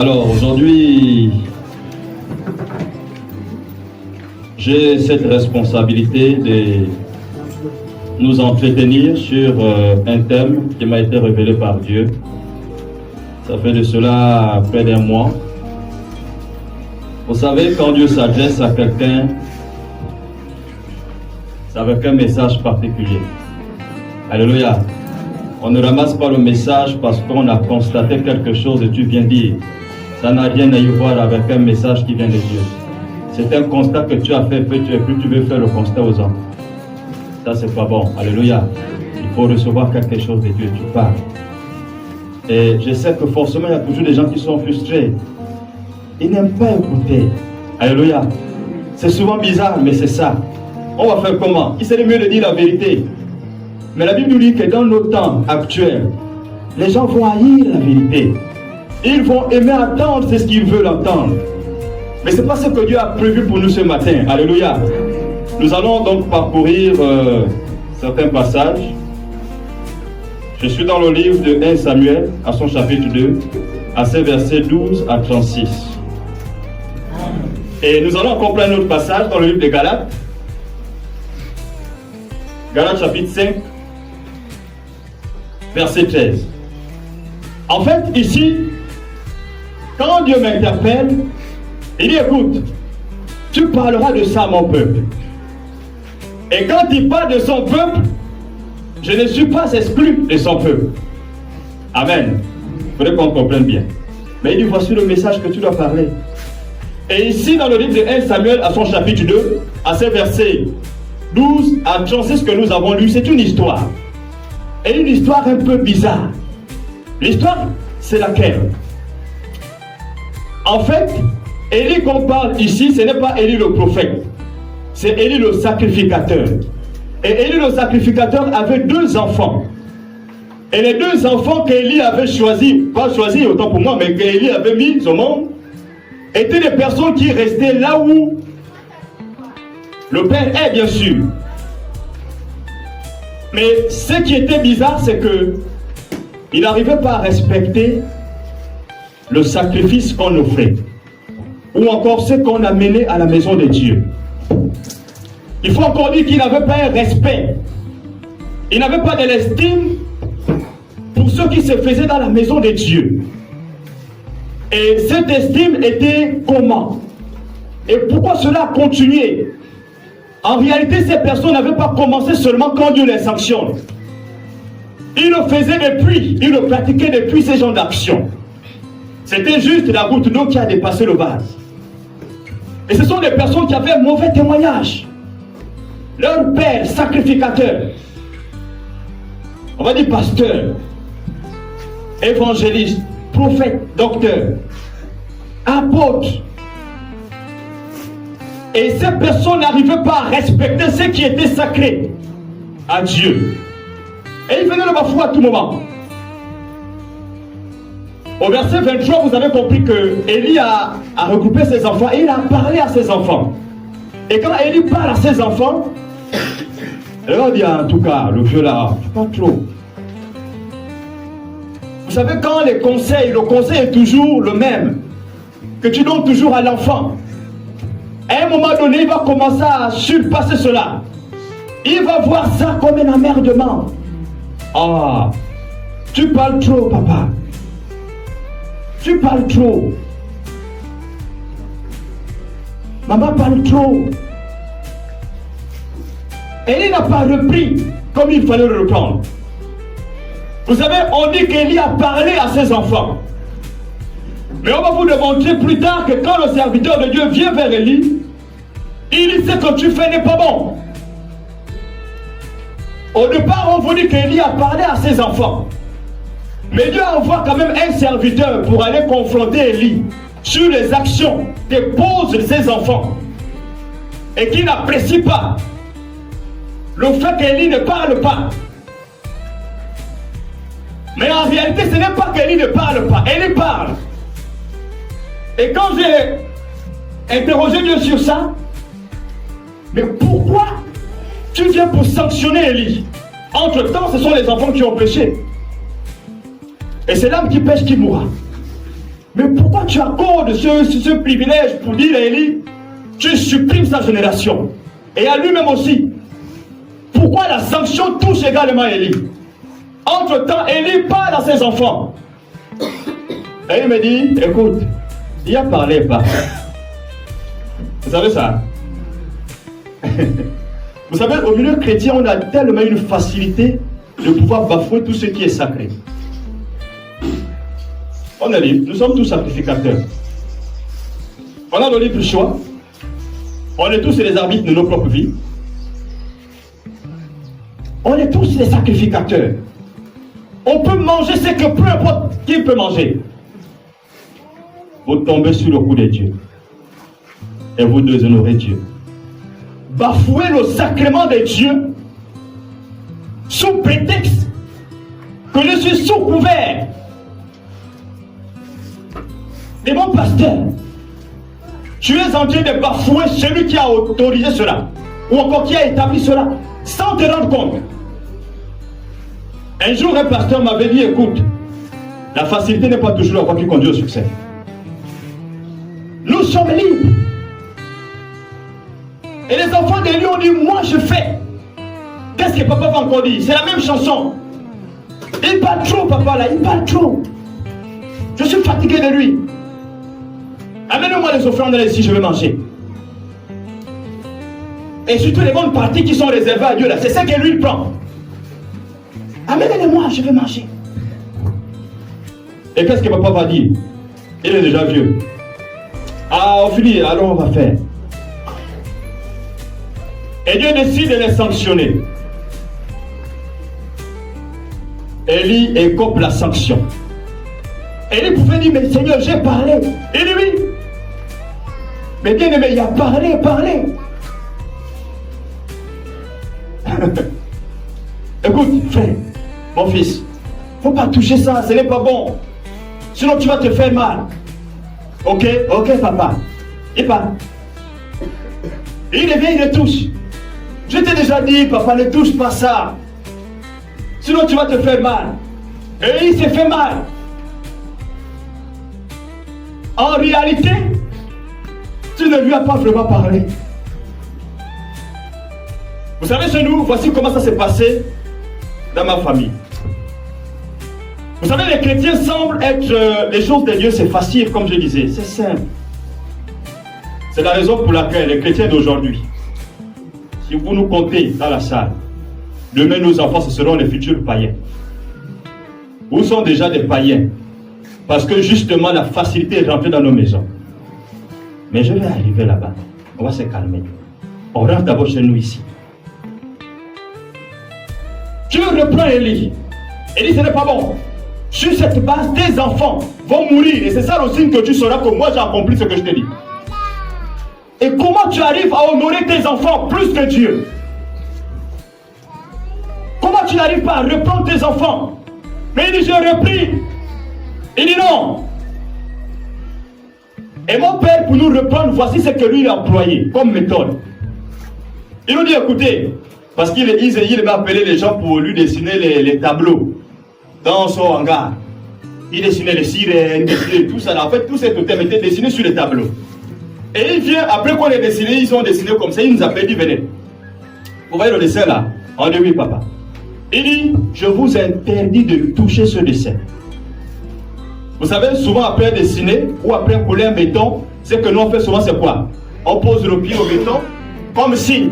Alors aujourd'hui, j'ai cette responsabilité de nous entretenir sur un thème qui m'a été révélé par Dieu. Ça fait de cela près d'un mois. Vous savez, quand Dieu s'adresse à quelqu'un, c'est avec un message particulier. Alléluia. On ne ramasse pas le message parce qu'on a constaté quelque chose et tu viens dire. Ça n'a rien à y voir avec un message qui vient de Dieu. C'est un constat que tu as fait, et puis tu veux faire le constat aux hommes. Ça, c'est pas bon. Alléluia. Il faut recevoir quelque chose de Dieu. Tu parles. Et je sais que forcément, il y a toujours des gens qui sont frustrés. Ils n'aiment pas écouter. Alléluia. C'est souvent bizarre, mais c'est ça. On va faire comment? Il serait mieux de dire la vérité. Mais la Bible nous dit que dans nos temps actuels, les gens vont haïr la vérité. Ils vont aimer attendre ce qu'ils veulent entendre. Mais ce n'est pas ce que Dieu a prévu pour nous ce matin. Alléluia. Nous allons donc parcourir certains passages. Je suis dans le livre de 1 Samuel, à son chapitre 2, à ses versets 12 à 36. Et nous allons comprendre un autre passage dans le livre de Galates. Galates chapitre 5, verset 13. En fait, ici, quand Dieu m'interpelle, il dit, écoute, tu parleras de ça à mon peuple. Et quand il parle de son peuple, je ne suis pas exclu de son peuple. Amen. Il faudrait qu'on comprenne bien. Mais il dit, voici le message que tu dois parler. Et ici, dans le livre de 1 Samuel, à son chapitre 2, à ses versets 12 à 36 que nous avons lu, c'est une histoire. Et une histoire un peu bizarre. L'histoire, c'est laquelle? En fait, Élie qu'on parle ici, ce n'est pas Élie le prophète. C'est Élie le sacrificateur. Et Élie le sacrificateur avait deux enfants. Et les deux enfants qu'Élie avait choisis, pas choisis autant pour moi, mais qu'Élie avait mis au monde, étaient des personnes qui restaient là où le père est, bien sûr. Mais ce qui était bizarre, c'est que il n'arrivait pas à respecter le sacrifice qu'on offrait, ou encore ce qu'on amenait à la maison de Dieu. Il faut encore dire qu'il n'avait pas un respect. Il n'avait pas de l'estime pour ce qui se faisait dans la maison de Dieu. Et cette estime était comment? Et pourquoi cela a continué? En réalité, ces personnes n'avaient pas commencé seulement quand Dieu les sanctionne. Ils le faisaient depuis, ils le pratiquaient depuis ces genres d'actions. C'était juste la goutte d'eau qui a dépassé le vase. Et ce sont des personnes qui avaient un mauvais témoignage. Leur père, sacrificateur, on va dire pasteur, évangéliste, prophète, docteur, apôtre. Et ces personnes n'arrivaient pas à respecter ce qui était sacré à Dieu. Et ils venaient le bafouer à tout moment. Au verset 23, vous avez compris que Élie a regroupé ses enfants et il a parlé à ses enfants. Et quand Élie parle à ses enfants, on dit en tout cas, le vieux là, pas trop. Vous savez, quand le conseil est toujours le même, que tu donnes toujours à l'enfant, à un moment donné, il va commencer à surpasser cela. Il va voir ça comme un emmerdement. Ah, tu parles trop, papa. Tu parles trop. Maman parle trop. Et il n'a pas repris comme il fallait le reprendre. Vous savez, on dit qu'Élie a parlé à ses enfants. Mais on va vous démontrer plus tard que quand le serviteur de Dieu vient vers Élie, il dit ce que tu fais n'est pas bon. Au départ, on vous dit qu'Élie a parlé à ses enfants. Mais Dieu envoie quand même un serviteur pour aller confronter Élie sur les actions que posent ses enfants. Et qui n'apprécie pas le fait qu'Élie ne parle pas. Mais en réalité, ce n'est pas qu'Élie ne parle pas. Élie parle. Et quand j'ai interrogé Dieu sur ça, mais pourquoi tu viens pour sanctionner Élie? Entre-temps, ce sont les enfants qui ont péché. Et c'est l'âme qui pêche qui mourra. Mais pourquoi tu accordes ce privilège pour dire à Élie, tu supprimes sa génération? Et à lui-même aussi. Pourquoi la sanction touche également Élie? Entre-temps, Élie parle à ses enfants. Et il me dit, écoute, il a parlé pas. Vous savez ça? Vous savez, au milieu chrétien, on a tellement une facilité de pouvoir bafouer tout ce qui est sacré. On est libre, nous sommes tous sacrificateurs. On a le libre choix. On est tous les arbitres de nos propres vies. On est tous les sacrificateurs. On peut manger ce que peu importe qui peut manger. Vous tombez sur le coup de Dieu. Et vous déshonorez Dieu. Bafouer le sacrement de Dieu sous prétexte que je suis sous couvert. Et mon pasteur, tu es en train de bafouer celui qui a autorisé cela, ou encore qui a établi cela, sans te rendre compte. Un jour, un pasteur m'avait dit, écoute, la facilité n'est pas toujours la voie qui conduit au succès. Nous sommes libres. Et les enfants de lui ont dit, moi je fais. Qu'est-ce que papa va encore dire? C'est la même chanson. Il parle trop, papa, là, il parle trop. Je suis fatigué de lui. Amène-moi les offrandes là ici, je vais manger. Et surtout les bonnes parties qui sont réservées à Dieu là, c'est ça que lui il prend. Amène-les-moi, je vais manger. Et qu'est-ce que papa va dire? Il est déjà vieux. Ah, on finit, alors on va faire. Et Dieu décide de les sanctionner. Élie écope la sanction. Élie pouvait dire, mais Seigneur, j'ai parlé. Il dit oui. Mais bien aimé, il a parlé. Écoute, frère, mon fils, il ne faut pas toucher ça, ce n'est pas bon. Sinon tu vas te faire mal. Ok, papa. Et pas. Il revient, il le touche. Je t'ai déjà dit, papa, ne touche pas ça. Sinon tu vas te faire mal. Et il s'est fait mal. En réalité, tu ne lui as pas vraiment parlé. Vous savez, chez nous, voici comment ça s'est passé dans ma famille. Vous savez, les chrétiens semblent être... les choses de Dieu, c'est facile, comme je disais. C'est simple. C'est la raison pour laquelle les chrétiens d'aujourd'hui, si vous nous comptez dans la salle, demain nos enfants, ce seront les futurs païens. Où sont déjà des païens? Parce que justement, la facilité est rentrée dans nos maisons. Mais je vais arriver là-bas. On va se calmer. On rentre d'abord chez nous ici. Dieu reprend Élie. Élie, ce n'est pas bon. Sur cette base, tes enfants vont mourir. Et c'est ça le signe que tu sauras que moi j'ai accompli ce que je te dis. Et comment tu arrives à honorer tes enfants plus que Dieu? Comment tu n'arrives pas à reprendre tes enfants? Mais il dit, j'ai repris. Il dit non. Et mon père, pour nous reprendre, voici ce que lui il a employé comme méthode. Il nous dit, écoutez, parce qu'il m'a appelé les gens pour lui dessiner les tableaux dans son hangar. Il dessinait les sirènes, dessinait tout ça. En fait, tout cet hôtel était dessiné sur les tableaux. Et il vient, après qu'on ait dessiné, ils ont dessiné comme ça, il nous appelle, il dit, venez. Vous voyez le dessin là? On dit oui, papa. Il dit, je vous interdis de toucher ce dessin. Vous savez, souvent après dessiner ou après couler un béton, c'est que nous on fait souvent c'est quoi? On pose le pied au béton comme signe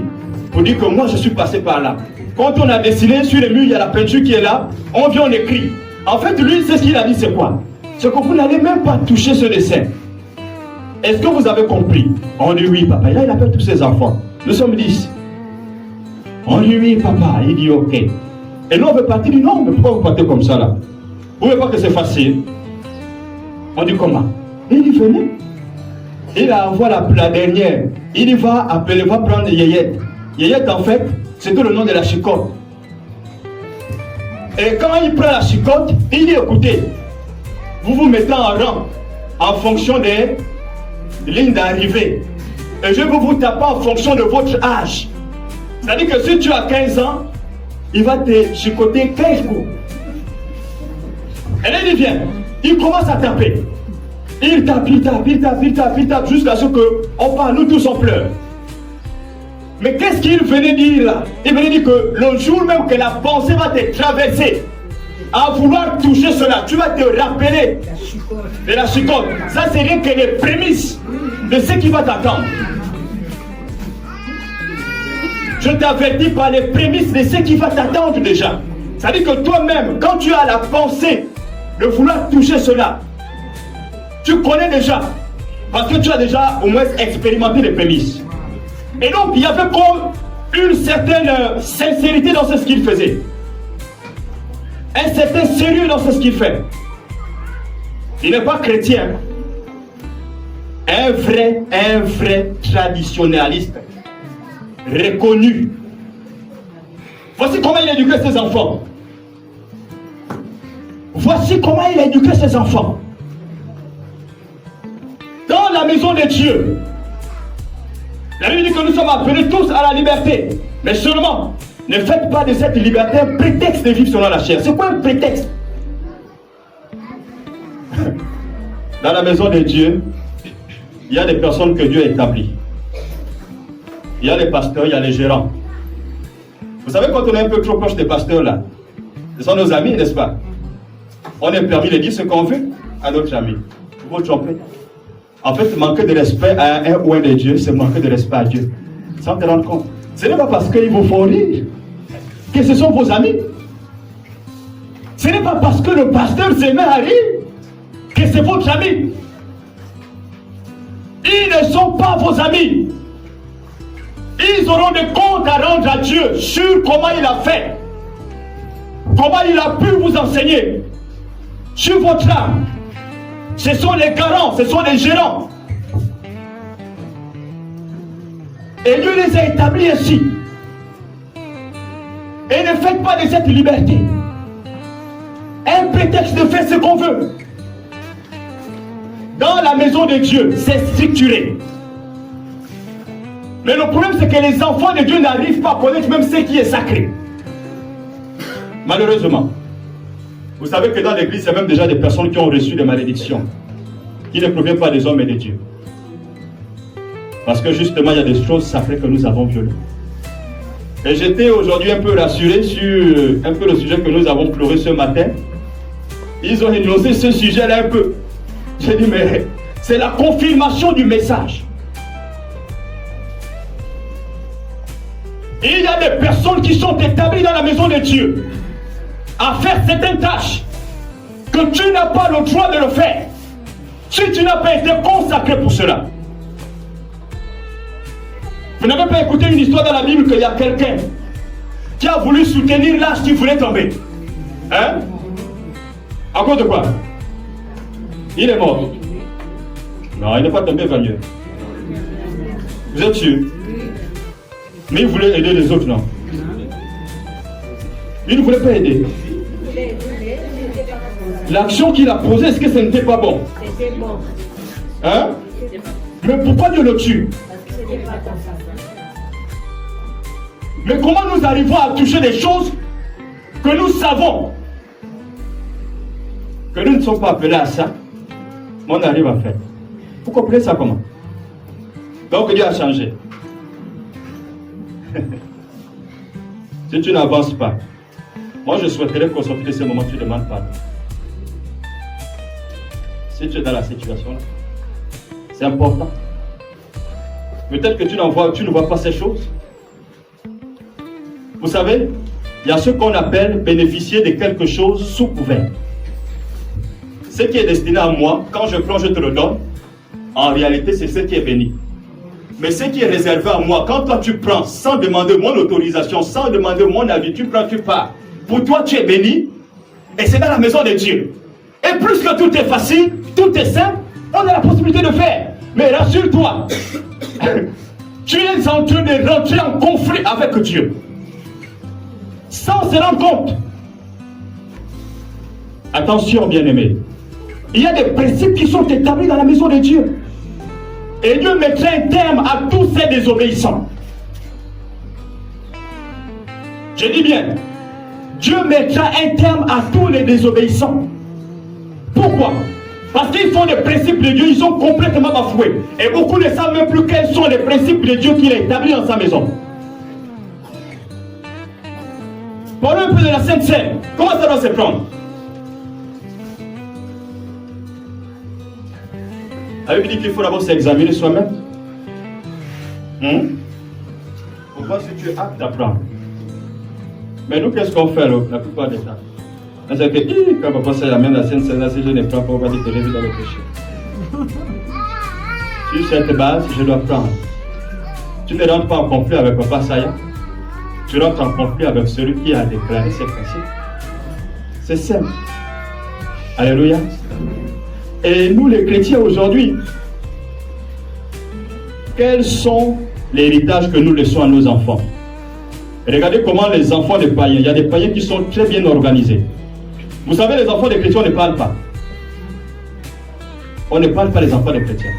pour dire que moi je suis passé par là. Quand on a dessiné sur les murs, il y a la peinture qui est là, on vient, on écrit. En fait, lui, c'est ce qu'il a dit, c'est quoi? C'est que vous n'allez même pas toucher ce dessin. Est-ce que vous avez compris? On dit oui, papa. Et là, il appelle tous ses enfants. Nous sommes 10. On dit oui, papa. Il dit ok. Et nous, on veut partir. Il dit non, mais pourquoi vous partez comme ça là? Vous ne voyez pas que c'est facile? On dit comment? Il dit venez. Il envoie la dernière. Il va appeler, va prendre Yéyette. Yéyette, en fait, c'était le nom de la chicotte. Et quand il prend la chicotte, il dit écoutez, vous vous mettez en rang en fonction des lignes d'arrivée. Et je vais vous taper en fonction de votre âge. C'est-à-dire que si tu as 15 ans, il va te chicoter 15 coups. Et là, il vient. Il commence à taper. Il tape, jusqu'à ce qu'on parle, nous tous on pleure. Mais qu'est-ce qu'il venait dire là? Il venait dire que le jour même que la pensée va te traverser, à vouloir toucher cela, tu vas te rappeler de la chicote. Ça, c'est rien que les prémices de ce qui va t'attendre. Je t'avertis par les prémices de ce qui va t'attendre déjà. Ça veut dire que toi-même, quand tu as la pensée de vouloir toucher cela, tu connais déjà, parce que tu as déjà au moins expérimenté les prémices. Et donc, il y avait comme une certaine sincérité dans ce qu'il faisait. Un certain sérieux dans ce qu'il fait. Il n'est pas chrétien. Un vrai traditionnaliste. Reconnu. Voici comment il a éduqué ses enfants. Voici comment il a éduqué ses enfants. Dans la maison de Dieu, la Bible dit que nous sommes appelés tous à la liberté. Mais seulement, ne faites pas de cette liberté un prétexte de vivre selon la chair. C'est quoi un prétexte? Dans la maison de Dieu, il y a des personnes que Dieu a établies. Il y a les pasteurs, il y a les gérants. Vous savez, quand on est un peu trop proche des pasteurs là, ce sont nos amis, n'est-ce pas? On est permis de dire ce qu'on veut à notre ami. Vous vous trompez. En fait, manquer de respect à un ou un de Dieu, c'est manquer de respect à Dieu. Sans te rendre compte. Ce n'est pas parce qu'ils vous font rire que ce sont vos amis. Ce n'est pas parce que le pasteur se met à rire que c'est votre ami. Ils ne sont pas vos amis. Ils auront des comptes à rendre à Dieu sur comment il a fait. Comment il a pu vous enseigner. Sur votre âme. Ce sont les garants, ce sont les gérants. Et Dieu les a établis ainsi. Et ne faites pas de cette liberté un prétexte de faire ce qu'on veut. Dans la maison de Dieu, c'est structuré. Mais le problème, c'est que les enfants de Dieu n'arrivent pas à connaître même ce qui est sacré. Malheureusement. Vous savez que dans l'église, il y a même déjà des personnes qui ont reçu des malédictions, qui ne proviennent pas des hommes et des dieux. Parce que justement, il y a des choses sacrées que nous avons violées. Et j'étais aujourd'hui un peu rassuré sur un peu le sujet que nous avons pleuré ce matin. Ils ont énoncé ce sujet-là un peu. J'ai dit, mais c'est la confirmation du message. Et il y a des personnes qui sont établies dans la maison de Dieu à faire certaines tâches que tu n'as pas le droit de le faire si tu n'as pas été consacré pour cela. Vous n'avez pas écouté une histoire dans la Bible qu'il y a quelqu'un qui a voulu soutenir l'âge qui voulait tomber. Hein? À cause de quoi? Il est mort. Non, il n'est pas tombé, va mieux. Vous êtes sûr? Mais il voulait aider les autres, non? Il ne voulait pas aider. L'action qu'il a posée, est-ce que ce n'était pas bon? C'était bon. Hein? Mais pourquoi Dieu le tue? Mais comment nous arrivons à toucher des choses que nous savons que nous ne sommes pas appelés à ça, mais on arrive à faire? Vous comprenez ça comment? Donc Dieu a changé. Si tu n'avances pas, moi je souhaiterais qu'au sortir de ce moment, tu demandes pardon. Si tu es dans la situation là, c'est important. Peut-être que tu ne vois pas ces choses. Vous savez, il y a ce qu'on appelle bénéficier de quelque chose sous couvert. Ce qui est destiné à moi, quand je prends, je te le donne. En réalité, c'est ce qui est béni. Mais ce qui est réservé à moi, quand toi tu prends sans demander mon autorisation, sans demander mon avis, tu prends, tu pars. Pour toi, tu es béni. Et c'est dans la maison de Dieu. Et plus que tout est facile, tout est simple, on a la possibilité de faire. Mais rassure-toi, tu es en train de rentrer en conflit avec Dieu. Sans se rendre compte. Attention, bien-aimés. Il y a des principes qui sont établis dans la maison de Dieu. Et Dieu mettra un terme à tous ces désobéissants. Je dis bien, Dieu mettra un terme à tous les désobéissants. Pourquoi? Parce qu'ils sont les principes de Dieu, ils sont complètement bafoués. Et beaucoup ne savent même plus quels sont les principes de Dieu qu'il a établis dans sa maison. Parlons un peu de la Sainte Seine. Comment ça doit se prendre? Avez-vous dit qu'il faut d'abord s'examiner soi-même? Pour voir si tu es apte à prendre. Mais nous, qu'est-ce qu'on fait la plupart des temps? On dit que quand papa s'amène la Sainte Seine, si je ne prends pas, on va dire que j'ai vu dans le péché. Sur cette base, je dois prendre. Tu ne rentres pas en conflit avec papa Saya. Tu rentres en conflit avec celui qui a déclaré ses principes. C'est simple. Alléluia. Et nous, les chrétiens aujourd'hui, quels sont les héritages que nous laissons à nos enfants? Regardez comment les enfants des païens, il y a des païens qui sont très bien organisés. Vous savez, les enfants des chrétiens, on ne parle pas. On ne parle pas des enfants des chrétiens.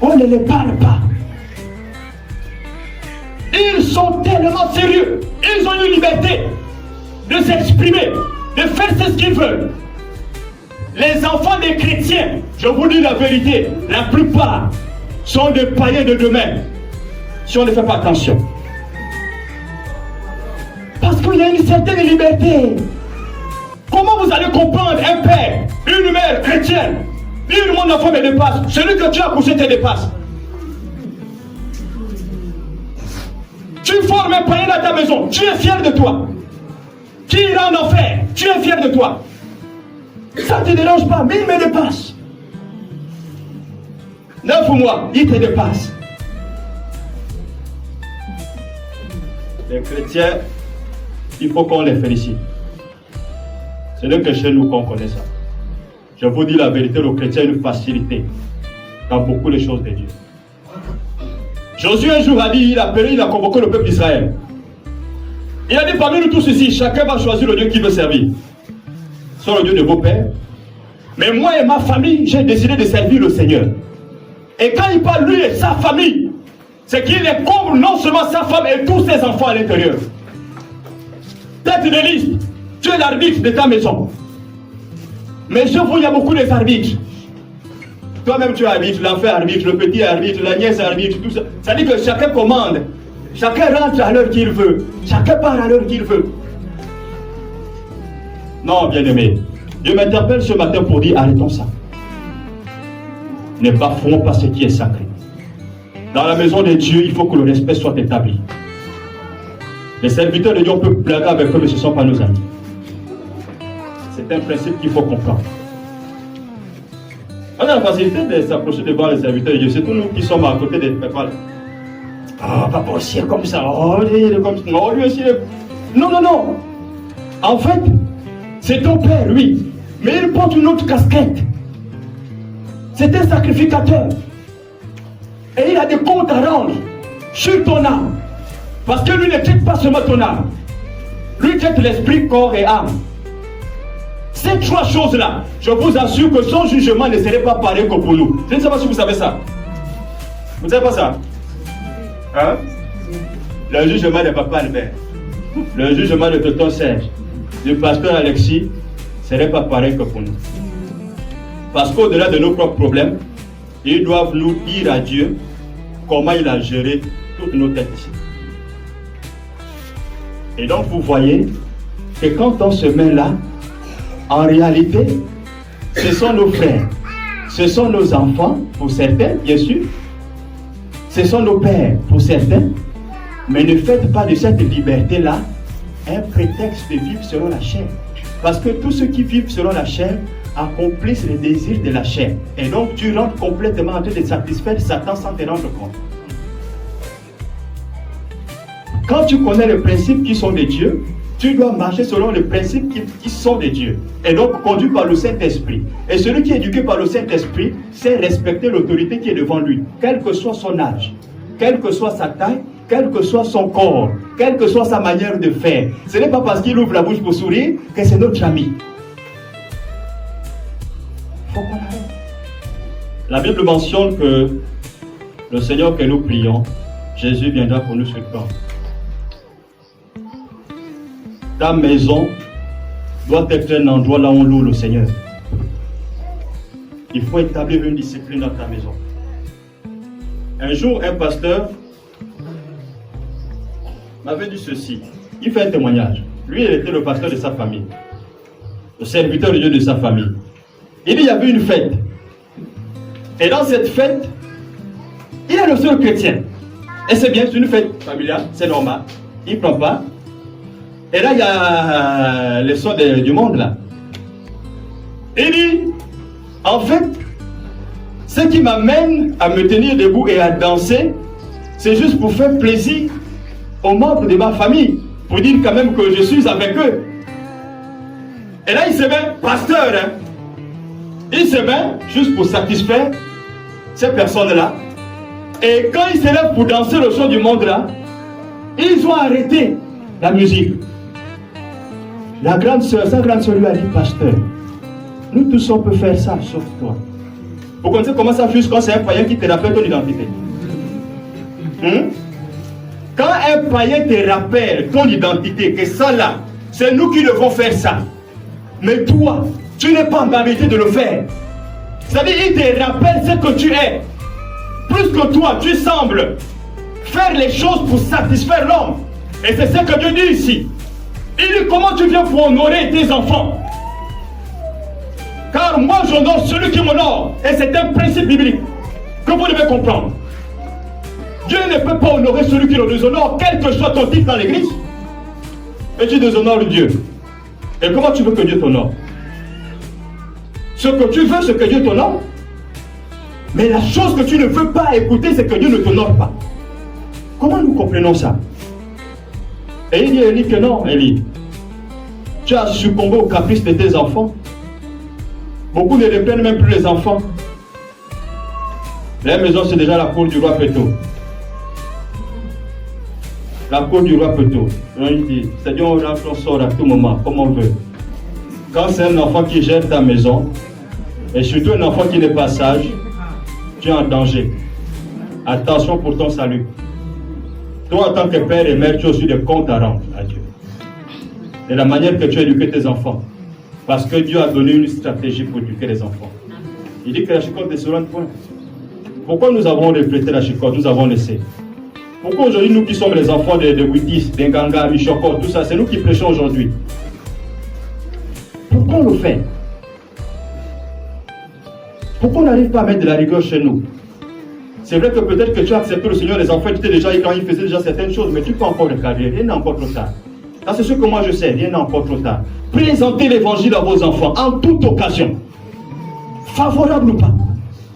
On ne les parle pas. Ils sont tellement sérieux. Ils ont une liberté de s'exprimer, de faire ce qu'ils veulent. Les enfants des chrétiens, je vous dis la vérité, la plupart sont des païens de demain. Si on ne fait pas attention. Parce qu'il y a une certaine liberté. Comment vous allez comprendre un père, une mère chrétienne, dire mon enfant me dépasse, celui que tu as poussé te dépasse? Tu formes un païen dans ta maison, tu es fier de toi. Qui ira en enfer, tu es fier de toi. Ça ne te dérange pas, mais il me dépasse. 9 mois, il te dépasse. Les chrétiens, il faut qu'on les félicite. Ce n'est que chez nous qu'on connaît ça. Je vous dis la vérité, le chrétien a une facilité dans beaucoup de choses de Dieu. Josué un jour a dit, il a convoqué le peuple d'Israël. Il a dit parmi nous tous ici, chacun va choisir le Dieu qu'il veut servir. Soit le Dieu de vos pères. Mais moi et ma famille, j'ai décidé de servir le Seigneur. Et quand il parle lui et sa famille, c'est qu'il est comme non seulement sa femme et tous ses enfants à l'intérieur. Tête de liste, tu es l'arbitre de ta maison. Mais je vois, il y a beaucoup des arbitres. Toi-même tu es arbitre, l'enfant arbitre, le petit arbitre, la nièce arbitre, tout ça. Ça dit que chacun commande. Chacun rentre à l'heure qu'il veut. Chacun part à l'heure qu'il veut. Non, bien-aimé. Dieu m'interpelle ce matin pour dire, arrêtons ça. Ne bafouons pas ce qui est sacré. Dans la maison de Dieu, il faut que le respect soit établi. Les serviteurs de Dieu, on peut blaguer avec eux, mais ce ne sont pas nos amis. C'est un principe qu'il faut comprendre. On a la facilité de s'approcher devant les serviteurs de Dieu. C'est tous nous qui sommes à côté des pépales. Ah, papa aussi est comme ça. Oh, il est comme ça. Oh, lui aussi est... Non, non, non. En fait, c'est ton père, lui. Mais il porte une autre casquette. C'est un sacrificateur. Et il a des comptes à rendre sur ton âme. Parce que lui ne traite pas seulement ton âme. Lui traite l'esprit, corps et âme. Ces trois choses-là, je vous assure que son jugement ne serait pas pareil que pour nous. Je ne sais pas si vous savez ça. Vous ne savez pas ça? Hein? Le jugement de Papa Albert, le jugement de Tonton Serge, du pasteur Alexis, ne serait pas pareil que pour nous. Parce qu'au-delà de nos propres problèmes, ils doivent nous dire à Dieu comment il a géré toutes nos têtes ici. Et donc vous voyez que quand on se met là, en réalité, ce sont nos frères, ce sont nos enfants, pour certains, bien sûr, ce sont nos pères, pour certains, mais ne faites pas de cette liberté-là un prétexte de vivre selon la chair. Parce que tous ceux qui vivent selon la chair accomplissent les désirs de la chair. Et donc tu rentres complètement en train de satisfaire Satan sans te rendre compte. Quand tu connais les principes qui sont de Dieu, tu dois marcher selon les principes qui sont de Dieu. Et donc conduit par le Saint-Esprit. Et celui qui est éduqué par le Saint-Esprit sait respecter l'autorité qui est devant lui, quel que soit son âge, quelle que soit sa taille, quel que soit son corps, quelle que soit sa manière de faire. Ce n'est pas parce qu'il ouvre la bouche pour sourire que c'est notre ami. Il faut qu'on arrête. La Bible mentionne que le Seigneur que nous prions, Jésus viendra pour nous surprendre. Ta maison doit être un endroit là où on loue le Seigneur. Il faut établir une discipline dans ta maison. Un jour, un pasteur m'avait dit ceci. Il fait un témoignage. Lui, il était le pasteur de sa famille, le serviteur de Dieu de sa famille. Il dit il y avait une fête. Et dans cette fête, il est le seul chrétien. Et c'est bien, c'est une fête familiale, c'est normal. Il ne prend pas. Et là, il y a les sons du monde là. Il dit, en fait, ce qui m'amène à me tenir debout et à danser, c'est juste pour faire plaisir aux membres de ma famille, pour dire quand même que je suis avec eux. Et là, il se met pasteur, hein. Il se met juste pour satisfaire ces personnes-là. Et quand il se lève pour danser le chant du monde là, ils ont arrêté la musique. La grande soeur, sa grande soeur lui a dit, pasteur, nous tous on peut faire ça, sauf toi. Vous connaissez comment ça fuse quand c'est un païen qui te rappelle ton identité? Quand un païen te rappelle ton identité, que ça là, c'est nous qui devons faire ça. Mais toi, tu n'es pas en capacité de le faire. C'est-à-dire, il te rappelle ce que tu es. Plus que toi, tu sembles faire les choses pour satisfaire l'homme. Et c'est ce que Dieu dit ici. Il dit, comment tu viens pour honorer tes enfants? Car moi, j'honore celui qui m'honore. Et c'est un principe biblique que vous devez comprendre. Dieu ne peut pas honorer celui qui le déshonore, quel que soit ton titre dans l'église. Et tu déshonores Dieu. Et comment tu veux que Dieu t'honore? Ce que tu veux, c'est que Dieu t'honore. Mais la chose que tu ne veux pas écouter, c'est que Dieu ne t'honore pas. Comment nous comprenons ça? Et il dit à Élie que non, Élie. Tu as succombé au caprice de tes enfants. Beaucoup ne reprennent même plus les enfants. La maison, c'est déjà la cour du roi Péto. La cour du roi Péto. C'est-à-dire, on sort à tout moment, comme on veut. Quand c'est un enfant qui gère ta maison, et surtout un enfant qui n'est pas sage, tu es en danger. Attention pour ton salut. Toi, en tant que père et mère, tu as aussi des comptes à rendre à Dieu. Et la manière que tu as éduqué tes enfants. Parce que Dieu a donné une stratégie pour éduquer les enfants. Il dit que la chicotte ne sera point. Pourquoi nous avons reflété la chicotte? Nous avons laissé. Pourquoi aujourd'hui, nous qui sommes les enfants de Witis, d'Enganga, Michoko, tout ça, c'est nous qui prêchons aujourd'hui? Pourquoi on le fait? Pourquoi on n'arrive pas à mettre de la rigueur chez nous? C'est vrai que peut-être que tu as accepté le Seigneur, les enfants étaient déjà, quand ils faisaient déjà certaines choses, mais tu peux encore regarder, rien n'est encore trop tard. Ça, c'est ce que moi je sais, rien n'est encore trop tard. Présentez l'évangile à vos enfants, en toute occasion. Favorable ou pas.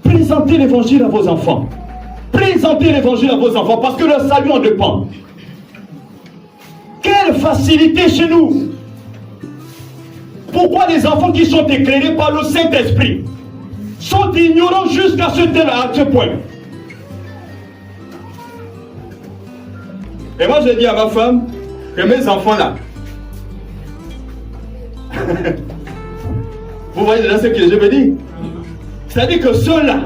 Présentez l'évangile à vos enfants. Présentez l'évangile à vos enfants, parce que le salut en dépend. Quelle facilité chez nous! Pourquoi les enfants qui sont éclairés par le Saint-Esprit sont ignorants jusqu'à ce point? Et moi je dis à ma femme que mes enfants là, vous voyez déjà ce que je veux dire? C'est-à-dire que ceux-là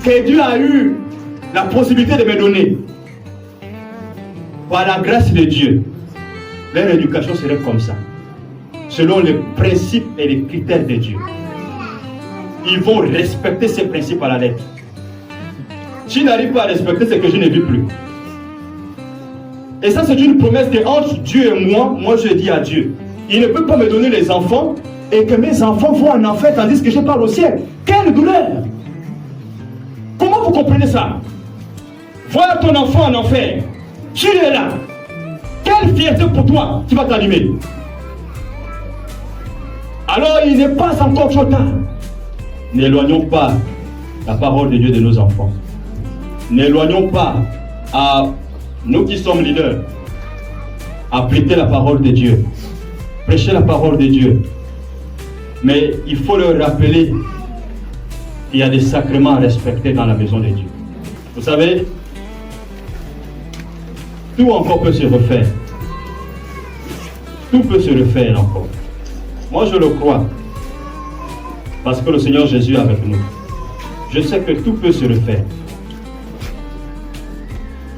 que Dieu a eu la possibilité de me donner, par la grâce de Dieu, leur éducation serait comme ça, selon les principes et les critères de Dieu. Ils vont respecter ces principes à la lettre. Si je n'arrive pas à respecter, c'est que je ne vis plus. Et ça, c'est une promesse que entre Dieu et moi je dis à Dieu. Il ne peut pas me donner les enfants et que mes enfants vont en enfer tandis que je parle au ciel. Quelle douleur! Comment vous comprenez ça? Voilà ton enfant en enfer. Tu es là. Quelle fierté pour toi qui va t'animer. Alors, il n'est pas encore trop tard. N'éloignons pas la parole de Dieu de nos enfants. N'éloignons pas à nous qui sommes leaders à prêter la parole de Dieu. Prêcher la parole de Dieu. Mais il faut leur rappeler qu'il y a des sacrements à respecter dans la maison de Dieu. Vous savez, tout encore peut se refaire. Tout peut se refaire encore. Moi je le crois. Parce que le Seigneur Jésus est avec nous. Je sais que tout peut se refaire.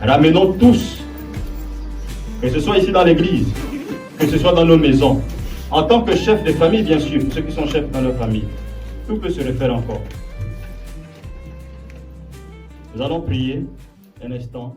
Ramenons tous, que ce soit ici dans l'église, que ce soit dans nos maisons, en tant que chef de famille bien sûr, ceux qui sont chefs dans leur famille, tout peut se refaire encore. Nous allons prier un instant.